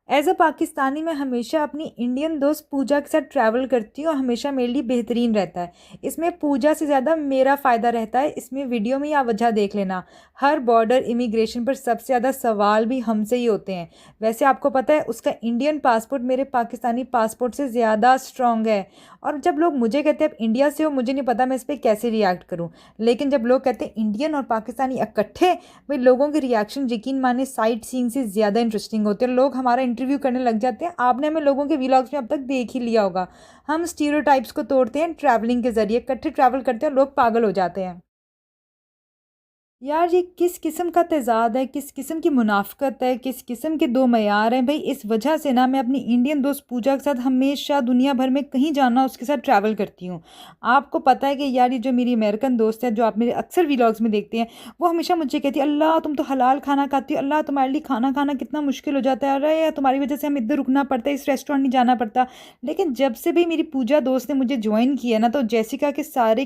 As a Pakistani मैं हमेशा अपनी इंडियन दोस्त पूजा के साथ ट्रैवल करती हूँ और हमेशा मेरे लिए बेहतरीन रहता है। इसमें पूजा से ज़्यादा मेरा फ़ायदा रहता है। इसमें वीडियो में या वजह देख लेना, हर बॉर्डर इमिग्रेशन पर सबसे ज़्यादा सवाल भी हमसे ही होते हैं। वैसे आपको पता है उसका इंडियन पासपोर्ट मेरे पाकिस्तानी पासपोर्ट से ज़्यादा स्ट्रॉन्ग है। और जब लोग मुझे कहते हैं आप इंडिया से हो, मुझे नहीं पता मैं इस पर कैसे रिएक्ट करूँ। लेकिन जब लोग कहते हैं इंडियन और पाकिस्तानी इकट्ठे, भाई लोगों के रिएक्शन यकीन माने साइट सीइंग से ज़्यादा इंटरेस्टिंग होते हैं। लोग हमारा इंटरव्यू करने लग जाते हैं। आपने हमें लोगों के व्लॉग्स में अब तक देख ही लिया होगा। हम स्टीरियोटाइप्स को तोड़ते हैं ट्रैवलिंग के ज़रिए, इकट्ठे ट्रैवल करते हैं और लोग पागल हो जाते हैं। यार ये किस किस्म का तेज़ाद है, किस किस्म की मुनाफ़क़त है, किस किस्म के दो मयार हैं। भई इस वजह से ना मैं अपनी इंडियन दोस्त पूजा के साथ हमेशा दुनिया भर में कहीं जाना उसके साथ ट्रैवल करती हूँ। आपको पता है कि यार ये जो मेरी अमेरिकन दोस्त है, जो आप मेरे अक्सर व्लॉग्स में देखते हैं, वो हमेशा मुझे कहती है, "अल्लाह तुम तो हलाल खाना खाती हो, अल्लाह तुम्हारे लिए खाना खाना कितना मुश्किल हो जाता है। अरे यार तुम्हारी वजह से हमें इधर रुकना पड़ता है, इस रेस्टोरेंट नहीं जाना पड़ता।" लेकिन जब से भी मेरी पूजा दोस्त ने मुझे जॉइन किया ना, तो जेसिका के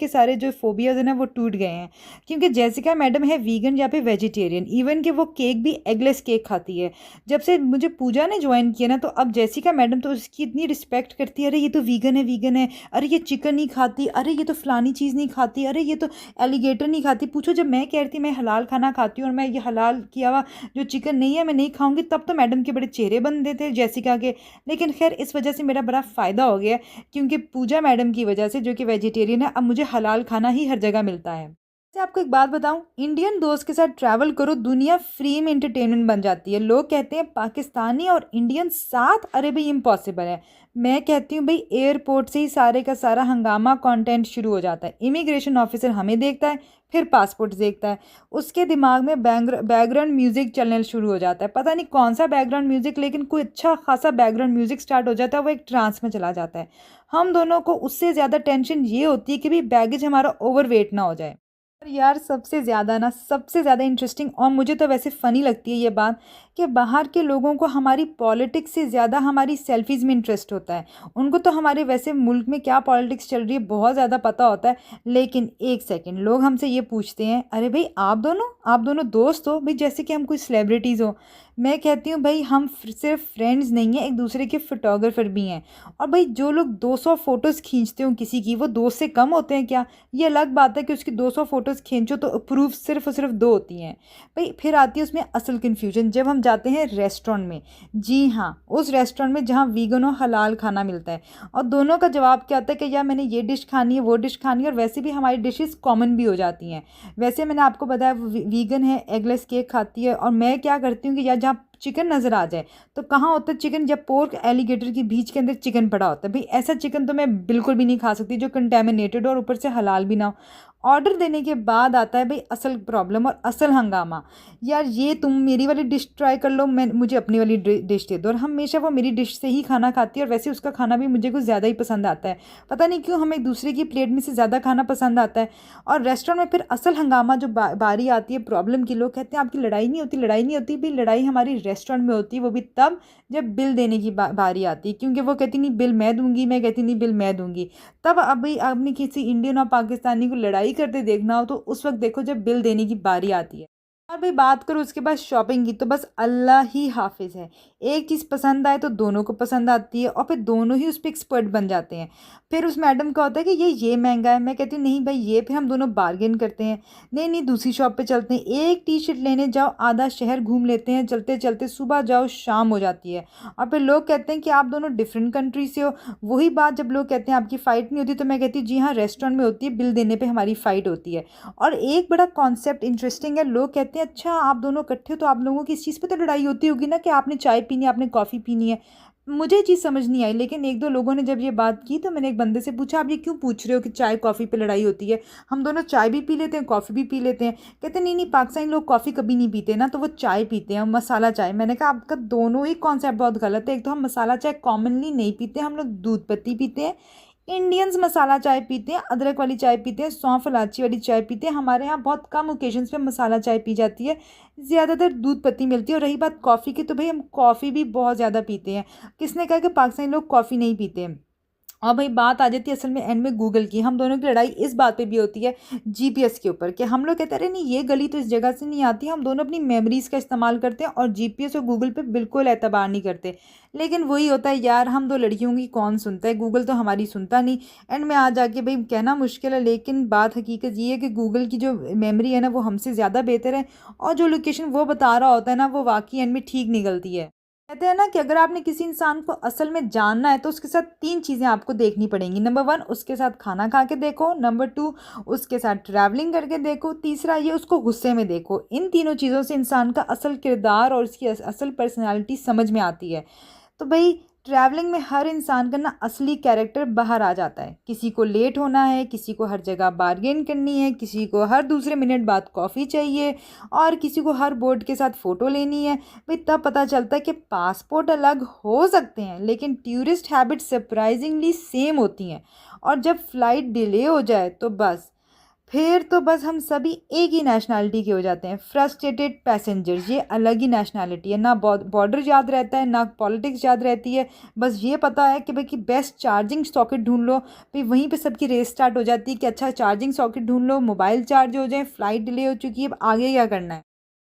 सारे जो फ़ोबियाज़ हैं ना वो टूट गए हैं। क्योंकि जेसिका मैडम है वीगन या फिर वेजिटेरियन, इवन कि वो केक भी एगलेस केक खाती है। जब से मुझे पूजा ने ज्वाइन किया ना, तो अब जेसिका मैडम तो उसकी इतनी रिस्पेक्ट करती है, अरे ये तो वीगन है, अरे ये चिकन नहीं खाती, अरे ये तो फलानी चीज़ नहीं खाती, अरे ये तो एलिगेटर नहीं खाती। पूछो जब मैं कह रही थी मैं हलाल खाना खाती हूँ और मैं ये हलाल किया हुआ जो चिकन नहीं है मैं नहीं खाऊंगी, तब तो मैडम के बड़े चेहरे बनते थे जेसिका के। लेकिन खैर इस वजह से मेरा बड़ा फ़ायदा हो गया, क्योंकि पूजा मैडम की वजह से, जो कि वेजिटेरियन है, अब मुझे हलाल खाना ही हर जगह मिलता है। से आपको एक बात बताऊं, इंडियन दोस्त के साथ ट्रैवल करो, दुनिया फ्री में एंटरटेनमेंट बन जाती है। लोग कहते हैं पाकिस्तानी और इंडियन साथ, अरे भाई इम्पॉसिबल है। मैं कहती हूँ भाई एयरपोर्ट से ही सारे का सारा हंगामा कंटेंट शुरू हो जाता है। इमिग्रेशन ऑफिसर हमें देखता है, फिर पासपोर्ट देखता है, उसके दिमाग में बैकग्राउंड म्यूजिक चलने शुरू हो जाता है। पता नहीं कौन सा बैकग्राउंड म्यूजिक, लेकिन कोई अच्छा खासा बैकग्राउंड म्यूजिक स्टार्ट हो जाता है, वो एक ट्रांस में चला जाता है। हम दोनों को उससे ज़्यादा टेंशन ये होती है कि भाई बैगेज हमारा ओवर वेट ना हो जाए। और यार सबसे ज़्यादा इंटरेस्टिंग, और मुझे तो वैसे फ़नी लगती है ये बात, कि बाहर के लोगों को हमारी पॉलिटिक्स से ज़्यादा हमारी सेल्फीज़ में इंटरेस्ट होता है। उनको तो हमारे वैसे मुल्क में क्या पॉलिटिक्स चल रही है बहुत ज़्यादा पता होता है। लेकिन एक सेकंड, लोग हमसे ये पूछते हैं, अरे भाई आप दोनों दोस्त हो भाई, जैसे कि हम कोई सेलिब्रिटीज़ हो। मैं कहती हूँ भाई हम सिर्फ फ्रेंड्स नहीं हैं, एक दूसरे के फोटोग्राफर भी हैं। और भाई जो लोग 200 फ़ोटोज़ खींचते हो किसी की, वो दोस्त से कम होते हैं क्या? ये अलग बात है कि उसकी 200 फ़ोटोज़ खींचो तो प्रूफ सिर्फ और सिर्फ 2 होती हैं। भई फिर आती है उसमें असल कन्फ्यूजन, जब हम जाते हैं रेस्टोरेंट में। जी हाँ, उस रेस्टोरेंट में जहाँ वीगन और हलाल खाना मिलता है, और दोनों का जवाब क्या आता है कि यार मैंने ये डिश खानी है, वो डिश खानी है, और वैसे भी हमारी डिशेज़ कॉमन भी हो जाती हैं। वैसे मैंने आपको बताया वो वीगन है, एगलेस केक खाती है, और मैं क्या करती हूँ कि यार जहाँ चिकन नज़र आ जाए, तो कहाँ होता है चिकन, जब पोर्क एलिगेटर की बीच के अंदर चिकन पड़ा होता है। भाई ऐसा चिकन तो मैं बिल्कुल भी नहीं खा सकती जो कंटेमिनेटेड और ऊपर से हलाल भी ना हो। ऑर्डर देने के बाद आता है भाई असल प्रॉब्लम और असल हंगामा। यार ये तुम मेरी वाली डिश ट्राई कर लो, मैं मुझे अपनी वाली डिश दे दो। और हमेशा वो मेरी डिश से ही खाना खाती है, और वैसे उसका खाना भी मुझे कुछ ज़्यादा ही पसंद आता है। पता नहीं क्यों हमें एक दूसरे की प्लेट में से ज़्यादा खाना पसंद आता है। और रेस्टोरेंट में फिर असल हंगामा जो बारी आती है प्रॉब्लम की, लोग कहते हैं आपकी लड़ाई नहीं होती। भाई लड़ाई हमारी रेस्टोरेंट में होती है, वो भी तब जब बिल देने की बारी आती है। क्योंकि वो कहती नहीं बिल मैं दूंगी, मैं कहती नहीं बिल मैं दूंगी। तब अभी आपने किसी इंडियन और पाकिस्तानी को लड़ाई करते देखना हो, तो उस वक्त देखो जब बिल देने की बारी आती है। और भाई बात करो उसके बाद शॉपिंग की, तो बस अल्लाह ही हाफिज़ है। एक चीज़ पसंद आए तो दोनों को पसंद आती है, और फिर दोनों ही उस पर एक्सपर्ट बन जाते हैं। फिर उस मैडम का होता है कि ये महंगा है, मैं कहती हूँ नहीं भाई ये, फिर हम दोनों बार्गेन करते हैं। नहीं नहीं दूसरी शॉप पे चलते हैं, एक टी शर्ट लेने जाओ आधा शहर घूम लेते हैं, चलते चलते सुबह जाओ शाम हो जाती है। और फिर लोग कहते हैं कि आप दोनों डिफरेंट कंट्री से हो। वही बात जब लोग कहते हैं आपकी फ़ाइट नहीं होती, तो मैं कहती हूँ जी हाँ, रेस्टोरेंट में होती है, बिल देने पे हमारी फ़ाइट होती है। और एक बड़ा कॉन्सेप्ट इंटरेस्टिंग है, लोग कहते हैं अच्छा आप दोनों इकट्ठे हो तो आप लोगों की इस चीज़ पे तो लड़ाई होती होगी ना, कि आपने चाय पीनी है, आपने कॉफ़ी पीनी है। मुझे ये चीज़ समझ नहीं आई, लेकिन एक दो लोगों ने जब ये बात की, तो मैंने एक बंदे से पूछा आप ये क्यों पूछ रहे हो कि चाय कॉफ़ी पे लड़ाई होती है? हम दोनों चाय भी पी लेते हैं, कॉफ़ी भी पी लेते हैं। कहते नहीं नहीं पाकिस्तानी लोग कॉफ़ी कभी नहीं पीते ना, तो वो चाय पीते हैं, मसाला चाय। मैंने कहा आपका दोनों ही कॉन्सेप्ट बहुत गलत है। एक तो हम मसाला चाय कॉमनली नहीं पीते, हम लोग दूध पत्ती पीते हैं। इंडियंस मसाला चाय पीते हैं, अदरक वाली चाय पीते हैं, सौंफ इलायची वाली चाय पीते हैं। हमारे यहाँ बहुत कम ओकेजन्स पे मसाला चाय पी जाती है, ज़्यादातर दूध पत्ती मिलती है। और रही बात कॉफ़ी की, तो भाई हम कॉफ़ी भी बहुत ज़्यादा पीते हैं। किसने कहा कि पाकिस्तानी लोग कॉफ़ी नहीं पीते हैं? और भाई बात आ जाती है असल में एंड में गूगल की। हम दोनों की लड़ाई इस बात पे भी होती है जीपीएस के ऊपर, कि हम लोग कहते हैं अरे नहीं ये गली तो इस जगह से नहीं आती। हम दोनों अपनी मेमोरीज़ का इस्तेमाल करते हैं और जीपीएस और गूगल पे बिल्कुल एतबार नहीं करते। लेकिन वही होता है यार, हम दो लड़कियों की कौन सुनता है, गूगल तो हमारी सुनता नहीं। एंड में आ जाके भाई कहना मुश्किल है, लेकिन बात हकीकत ये है कि गूगल की जो मेमोरी है ना वो हमसे ज़्यादा बेहतर है, और जो लोकेशन वो बता रहा होता है ना वो वाकई एंड में ठीक निकलती है। कहते हैं ना कि अगर आपने किसी इंसान को असल में जानना है तो उसके साथ 3 चीज़ें आपको देखनी पड़ेंगी। नंबर 1 उसके साथ खाना खा के देखो, नंबर 2 उसके साथ ट्रैवलिंग करके देखो, तीसरा ये उसको गुस्से में देखो। इन तीनों चीज़ों से इंसान का असल किरदार और उसकी असल पर्सनैलिटी समझ में आती है। तो भाई ट्रैवलिंग में हर इंसान का ना असली कैरेक्टर बाहर आ जाता है। किसी को लेट होना है, किसी को हर जगह बार्गेन करनी है, किसी को हर दूसरे मिनट बाद कॉफ़ी चाहिए, और किसी को हर बोर्ड के साथ फ़ोटो लेनी है। भाई तब पता चलता है कि पासपोर्ट अलग हो सकते हैं लेकिन टूरिस्ट हैबिट सरप्राइजिंगली सेम होती हैं। और जब फ़्लाइट डिले हो जाए तो फिर तो बस हम सभी एक ही नेशनैलिटी के हो जाते हैं, फ्रस्ट्रेटेड पैसेंजर्स। ये अलग ही नेशनैलिटी है, ना बॉर्डर याद रहता है ना पॉलिटिक्स याद रहती है। बस ये पता है कि भाई कि बेस्ट चार्जिंग सॉकेट ढूंढ लो, भाई वहीं पे सबकी रेस स्टार्ट हो जाती है कि अच्छा चार्जिंग सॉकेट ढूंढ लो, मोबाइल चार्ज हो जाए, फ़्लाइट डिले हो चुकी है, अब आगे क्या करना है।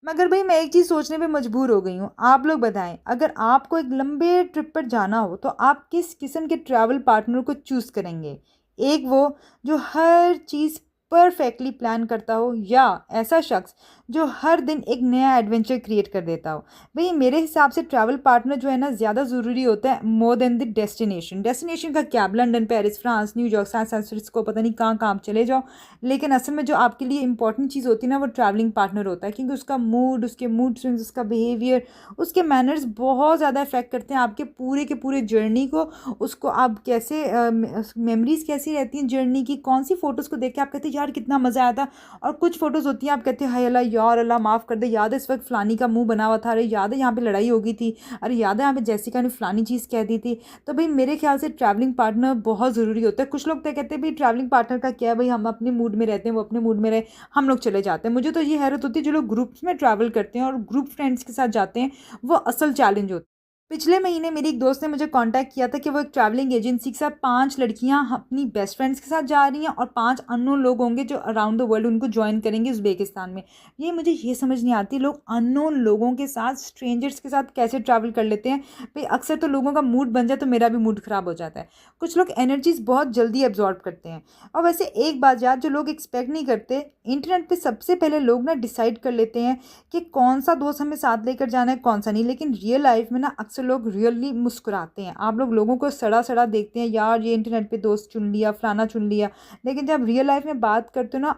मगर भाई मैं एक चीज़ सोचने पे मजबूर हो गई हूँ, आप लोग बताएं अगर आपको एक लंबे ट्रिप पर जाना हो तो आप किस किस्म के ट्रैवल पार्टनर को चूज़ करेंगे। एक वो जो हर चीज़ परफेक्टली प्लान करता हो, या ऐसा शख्स जो हर दिन एक नया एडवेंचर क्रिएट कर देता हो। भाई मेरे हिसाब से ट्रैवल पार्टनर जो है ना ज़्यादा ज़रूरी होता है more than the destination. Destination का क्या, London, Paris, France, New York, San Francisco, पता नहीं कहाँ कहाँ आप चले जाओ। लेकिन असल में जो आपके लिए इंपॉर्टेंट चीज़ होती है ना वो ट्रैवलिंग पार्टनर होता है, क्योंकि उसका मूड, उसके मूड स्विंग्स, उसका बिहेवियर, उसके मैनर्स बहुत ज़्यादा इफेक्ट करते हैं आपके पूरे के पूरे जर्नी को। उसको आप कैसे मेमोरीज कैसी रहती हैं जर्नी की, कौन सी फ़ोटोज़ को देख के आप कहते हैं यार कितना मज़ा आया था, और कुछ फ़ोटोज़ होती हैं आप कहते हैं हाय अल्लाह यार अल्लाह माफ़ कर दे, याद है इस वक्त फ़लानी का मुंह बना हुआ था, अरे याद है यहाँ पे लड़ाई हो गई थी, अरे याद है यहाँ पे जेसिका ने फ़लानी चीज़ कह दी थी। तो भाई मेरे ख्याल से ट्रैवलिंग पार्टनर बहुत ज़रूरी होता है। कुछ लोग तो कहते हैं भाई ट्रैवलिंग पार्टनर का क्या है, भाई हम अपने मूड में रहते हैं, वो अपने मूड में रहे, हम लोग चले जाते हैं। मुझे तो ये हैरत होती है जो लोग ग्रुप्स में ट्रैवल करते हैं और ग्रुप फ्रेंड्स के साथ जाते हैं, वो असल चैलेंज होता है। पिछले महीने मेरी एक दोस्त ने मुझे कांटेक्ट किया था कि वो एक ट्रैवलिंग एजेंसी के साथ 5 लड़कियां अपनी बेस्ट फ्रेंड्स के साथ जा रही हैं और 5 अननोन लोग होंगे जो अराउंड द वर्ल्ड उनको ज्वाइन करेंगे उज़्बेकिस्तान में। ये मुझे ये समझ नहीं आती लोग अननोन लोगों के साथ, स्ट्रेंजर्स के साथ कैसे ट्रैवल कर लेते हैं। भाई अक्सर तो लोगों का मूड बन जाए तो मेरा भी मूड ख़राब हो जाता है। कुछ लोग एनर्जीज बहुत जल्दी एब्जॉर्ब करते हैं। और वैसे एक बात यार जो लोग एक्सपेक्ट नहीं करते, इंटरनेट पर सबसे पहले लोग ना डिसाइड कर लेते हैं कि कौन सा दोस्त हमें साथ लेकर जाना है कौन सा नहीं। लेकिन रियल लाइफ में ना अक्सर लोग रियली मुस्कुराते हैं। आप लोग लोगों को सड़ा सड़ा देखते हैं, यार ये इंटरनेट पे दोस्त चुन लिया, फलाना चुन लिया, लेकिन जब रियल लाइफ में बात करते हो ना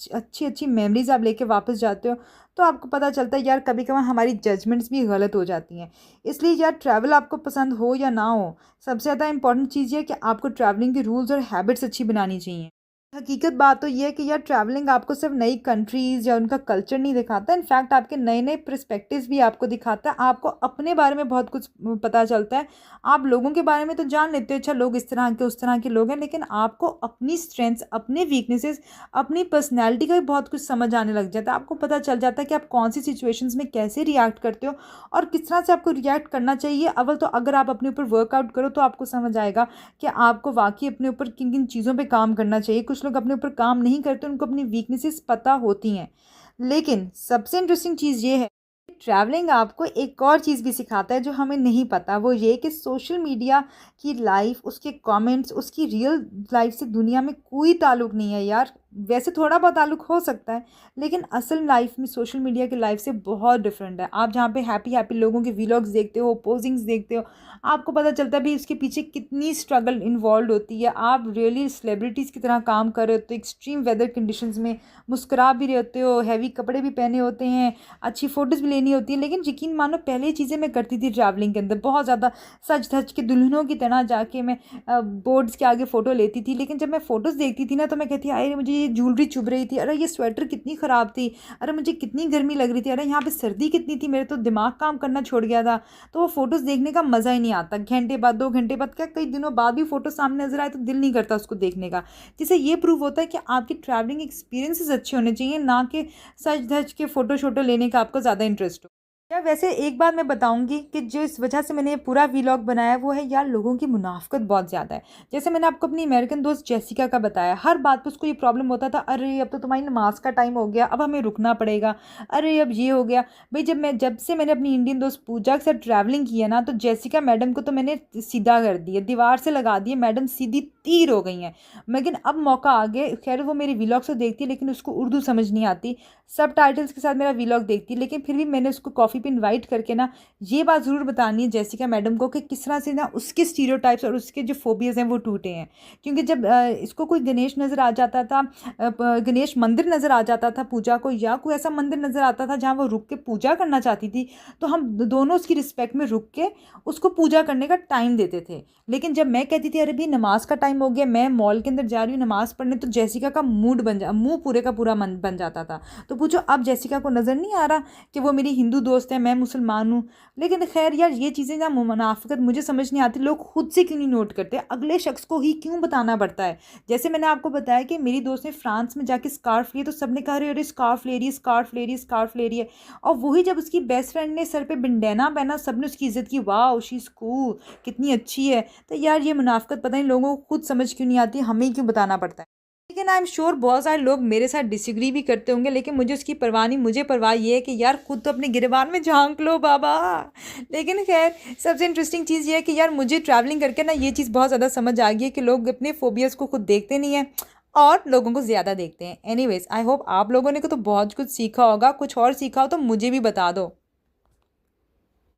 अच्छी अच्छी मेमोरीज आप लेके वापस जाते हो तो आपको पता चलता है यार कभी कभार हमारी जजमेंट्स भी गलत हो जाती हैं। इसलिए यार ट्रैवल आपको पसंद हो या ना हो, सबसे ज़्यादा इंपॉर्टेंट चीज़ ये है कि आपको ट्रैवलिंग के रूल्स और हैबिट्स अच्छी बनानी चाहिए। हकीकत बात तो ये है कि यार ट्रैवलिंग आपको सिर्फ नई कंट्रीज़ या उनका कल्चर नहीं दिखाता, इनफैक्ट आपके नए नए पर्सपेक्टिव्स भी आपको दिखाता है। आपको अपने बारे में बहुत कुछ पता चलता है। आप लोगों के बारे में तो जान लेते हो, अच्छा लोग इस तरह के उस तरह के लोग हैं, लेकिन आपको अपनी स्ट्रेंथ्स, अपने वीकनेसेस, अपनी पर्सनैलिटी का भी बहुत कुछ समझ आने लग जाता है। आपको पता चल जाता है कि आप कौन सी सिचुएशंस में कैसे रिएक्ट करते हो और किस तरह से आपको रिएक्ट करना चाहिए। अव्वल तो अगर आप अपने ऊपर वर्कआउट करो तो आपको समझ आएगा कि आपको वाकई अपने ऊपर किन किन चीज़ों पे काम करना चाहिए। कुछ लोग अपने ऊपर काम नहीं करते, उनको अपनी वीकनेसेस पता होती हैं। लेकिन सबसे इंटरेस्टिंग चीज़ ये है, ट्रैवलिंग आपको एक और चीज़ भी सिखाता है जो हमें नहीं पता, वो ये कि सोशल मीडिया की लाइफ, उसके कमेंट्स, उसकी रियल लाइफ से दुनिया में कोई ताल्लुक नहीं है यार। वैसे थोड़ा बहुत ताल्लुक हो सकता है, लेकिन असल लाइफ में सोशल मीडिया की लाइफ से बहुत डिफरेंट है। आप जहाँ पे हैप्पी हैप्पी लोगों के व्लॉग्स देखते हो, पोजिंग्स देखते हो, आपको पता चलता है भी उसके पीछे कितनी स्ट्रगल इन्वॉल्व होती है। आप रियली सेलिब्रिटीज़ की तरह काम कर रहे होते हो, एक्सट्रीम वेदर कंडीशंस में मुस्कुरा भी रहे होते हो, हैवी कपड़े भी पहने होते हैं, अच्छी फ़ोटोज़ भी लेनी होती है। लेकिन यकीन मानो पहले ये चीज़ें मैं करती थी ट्रैवलिंग के अंदर, बहुत ज़्यादा सज धज के दुल्हनों की तरह जाके मैं बोर्ड्स के आगे फ़ोटो लेती थी। लेकिन जब मैं फ़ोटोज़ देखती थी ना तो मैं कहती अरे मुझे ये ज्वेलरी चुभ रही थी, अरे ये स्वेटर कितनी ख़राब थी, अरे मुझे कितनी गर्मी लग रही थी, अरे यहाँ पे सर्दी कितनी थी, मेरे तो दिमाग काम करना छोड़ गया था। तो वो फ़ोटोज़ देखने का मज़ा ही नहीं आता। घंटे बाद, 2 घंटे बाद, क्या कई दिनों बाद भी फ़ोटो सामने नज़र आए तो दिल नहीं करता उसको देखने का। जिससे ये प्रूव होता है कि आपकी ट्रैवलिंग एक्सपीरियंसेस अच्छे होने चाहिए, ना कि सज धज के फ़ोटो शोटो लेने का आपको ज़्यादा इंटरेस्ट हो। यार वैसे एक बात मैं बताऊंगी कि जिस वजह से मैंने ये पूरा वीलॉग बनाया है, वो है यार लोगों की मुनाफ़िकत बहुत ज़्यादा है। जैसे मैंने आपको अपनी अमेरिकन दोस्त जेसिका का बताया, हर बात पे उसको ये प्रॉब्लम होता था, अरे अब तो तुम्हारी नमाज का टाइम हो गया, अब हमें रुकना पड़ेगा, अरे अब ये हो गया। भाई जब से मैंने अपनी इंडियन दोस्त पूजा के साथ ट्रैवलिंग किया ना, तो जेसिका मैडम को तो मैंने सीधा कर दिया, दीवार से लगा दिया, मैडम सीधी तीर हो गई हैं। लेकिन अब मौका आ गया, खैर वो मेरे वीलॉग्स तो देखती है लेकिन उसको उर्दू समझ नहीं आती, सब टाइटल्स के साथ मेरा वीलॉग देखती है, लेकिन फिर भी मैंने उसको कॉफ़ी पे इनवाइट करके ना ये बात ज़रूर बतानी है जेसिका मैडम को कि किस तरह से ना उसके स्टीरियोटाइप्स और उसके जो फोबियाज़ हैं वो टूटे हैं। क्योंकि जब इसको कोई गणेश नज़र आ जाता था, गणेश मंदिर नज़र आ जाता था पूजा को, या कोई ऐसा मंदिर नज़र आता था जहाँ वो रुक के पूजा करना चाहती थी, तो हम दोनों उसकी रिस्पेक्ट में रुक के उसको पूजा करने का टाइम देते थे। लेकिन जब मैं कहती थी अरे भी नमाज का टाइम हो गया, मैं मॉल के अंदर जा रही हूँ नमाज पढ़ने, तो जेसिका का मुंह पूरे का पूरा मन बन जाता था। तो पूछो अब जेसिका को नज़र नहीं आ रहा कि वो मेरी हिंदू दोस्त है, मैं मुसलमान हूँ। लेकिन खैर यार ये चीज़ें ना मुनाफिकत मुझे समझ नहीं आती, लोग खुद से क्यों नहीं नोट करते, अगले शख्स को ही क्यों बताना पड़ता है। जैसे मैंने आपको बताया कि मेरी दोस्त ने फ्रांस में जाके स्कार्फ लिया, तो सबने कहा अरे अरे स्कार्फ ले रही है, स्कार्फ ले रही है, स्कार्फ ले रही है। और वही जब उसकी बेस्ट फ्रेंड ने सर पे बिंडेना पहना, सबने उसकी इज्जत की, वाह शी इज़ कूल, कितनी अच्छी है। तो यार ये मुनाफिकत पता नहीं लोगों को खुद समझ क्यों नहीं आती, हमें ही क्यों बताना पड़ता है। लेकिन आई एम श्योर बहुत सारे लोग मेरे साथ डिसएग्री भी करते होंगे, लेकिन मुझे उसकी परवाह नहीं, मुझे परवाह ये है कि यार खुद तो अपने गिरबान में झांक लो बाबा। लेकिन खैर सबसे इंटरेस्टिंग चीज़ ये है कि यार मुझे ट्रैवलिंग करके ना ये चीज़ बहुत ज़्यादा समझ आ गई है कि लोग अपने फोबियाज़ को खुद देखते नहीं हैं और लोगों को ज़्यादा देखते हैं। एनीवेज आई होप आप लोगों ने को तो बहुत कुछ सीखा होगा, कुछ और सीखा हो तो मुझे भी बता दो।